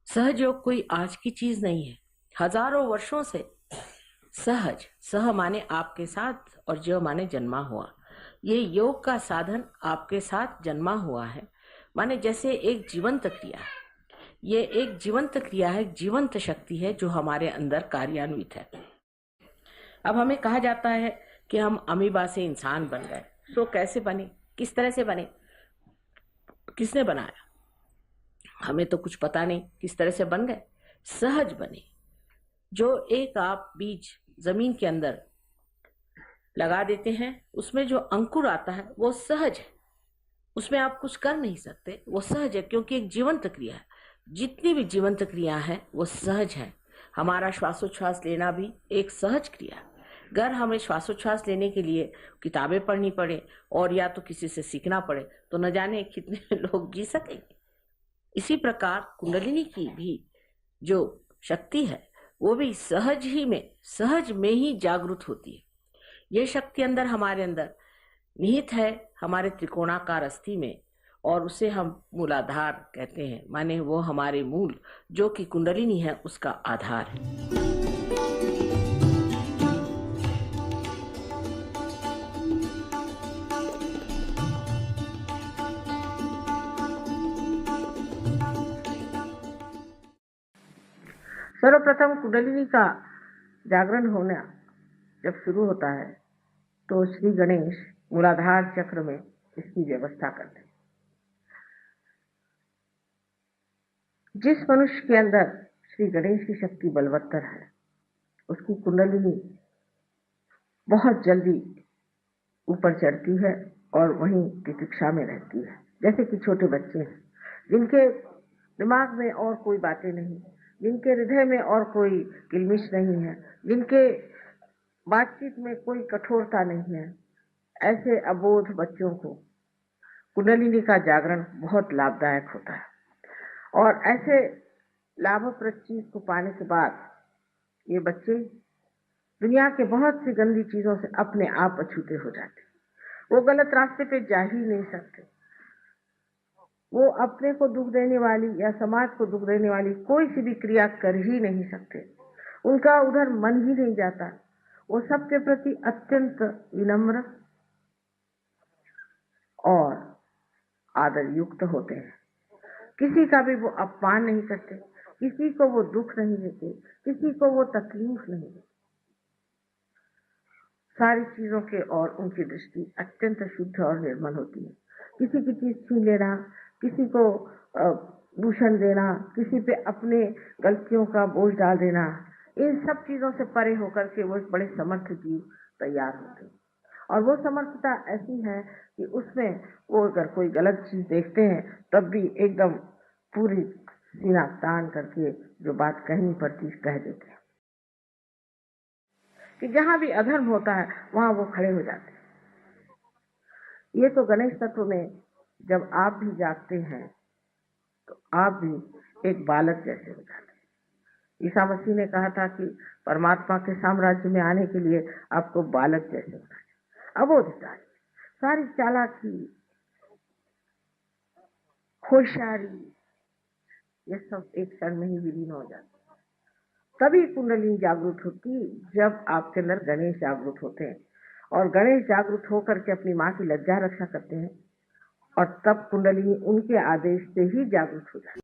सहज योग कोई आज की चीज नहीं है। हजारों वर्षों से सहज, सह माने आपके साथ और जो माने जन्मा हुआ, ये योग का साधन आपके साथ जन्मा हुआ है। माने जैसे एक जीवंत क्रिया है। ये एक जीवंत क्रिया है, जीवंत शक्ति है जो हमारे अंदर कार्यान्वित है। अब हमें कहा जाता है कि हम अमीबा से इंसान बन गए। तो कैसे बने, किस तरह से बने, किसने बनाया? हमें तो कुछ पता नहीं किस तरह से बन गए। सहज बने। जो एक आप बीज जमीन के अंदर लगा देते हैं, उसमें जो अंकुर आता है वो सहज है। उसमें आप कुछ कर नहीं सकते, वो सहज है क्योंकि एक जीवंत क्रिया है। जितनी भी जीवंत क्रिया है वो सहज है। हमारा श्वासोच्छ्वास लेना भी एक सहज क्रिया है। अगर हमें श्वासोच्छ्वास लेने के लिए किताबें पढ़नी पड़े और या तो किसी से सीखना पड़े तो न जाने कितने लोग जी सकेंगे। इसी प्रकार कुंडलिनी की भी जो शक्ति है वो भी सहज में ही जागृत होती है। ये शक्ति अंदर हमारे अंदर निहित है, हमारे त्रिकोणाकार अस्थि में, और उसे हम मूलाधार कहते हैं। माने वो हमारे मूल जो कि कुंडलिनी है उसका आधार है। सर्वप्रथम कुंडलिनी का जागरण होना जब शुरू होता है तो श्री गणेश मूलाधार चक्र में इसकी व्यवस्था करते हैं। जिस मनुष्य के अंदर श्री गणेश की शक्ति बलवत्तर है उसकी कुंडलिनी बहुत जल्दी ऊपर चढ़ती है और वहीं तितिक्षा में रहती है। जैसे कि छोटे बच्चे हैं जिनके दिमाग में और कोई बातें नहीं, जिनके हृदय में और कोई किलमिश नहीं है, जिनके बातचीत में कोई कठोरता नहीं है, ऐसे अबोध बच्चों को कुंडलिनी का जागरण बहुत लाभदायक होता है। और ऐसे लाभप्रद चीज को पाने के बाद ये बच्चे दुनिया के बहुत सी गंदी चीजों से अपने आप अछूते हो जाते। वो गलत रास्ते पे जा ही नहीं सकते। वो अपने को दुख देने वाली या समाज को दुख देने वाली कोई सी भी क्रिया कर ही नहीं सकते। उनका उधर मन ही नहीं जाता। वो सबके प्रति अत्यंत विनम्र और आदर युक्त होते हैं। किसी का भी वो अपमान नहीं करते, किसी को वो दुख नहीं देते, किसी को वो तकलीफ नहीं देते। सारी चीजों के और उनकी दृष्टि अत्यंत शुद्ध और निर्मल होती है। किसी की चीज छीन लेना, किसी को दूषण देना, किसी पे अपने गलतियों का बोझ डाल देना, इन सब चीजों से परे होकर के वो एक बड़े समर्थ जीव तैयार होते हैं। और वो समर्थता ऐसी है कि उसमें वो अगर कोई गलत चीज देखते हैं तब भी एकदम पूरी सीना तान करके जो बात कहनी पड़ती कह देते हैं। कि जहां भी अधर्म होता है वहां वो खड़े हो जाते हैं। ये तो गणेश तत्व में जब आप भी जागते हैं तो आप भी एक बालक जैसे हो जाते हैं। ईसा मसीह ने कहा था कि परमात्मा के साम्राज्य में आने के लिए आपको बालक जैसे होना है। अबोधता, सारी चालाकी, होशियारी, ये सब एक क्षण में ही विलीन हो जाती। तभी कुंडलिनी जागृत होती जब आपके अंदर गणेश जागृत होते हैं। और गणेश जागृत होकर के अपनी माँ की लज्जा रक्षा करते हैं और तब कुंडलिनी उनके आदेश से ही जागृत हो जाती है।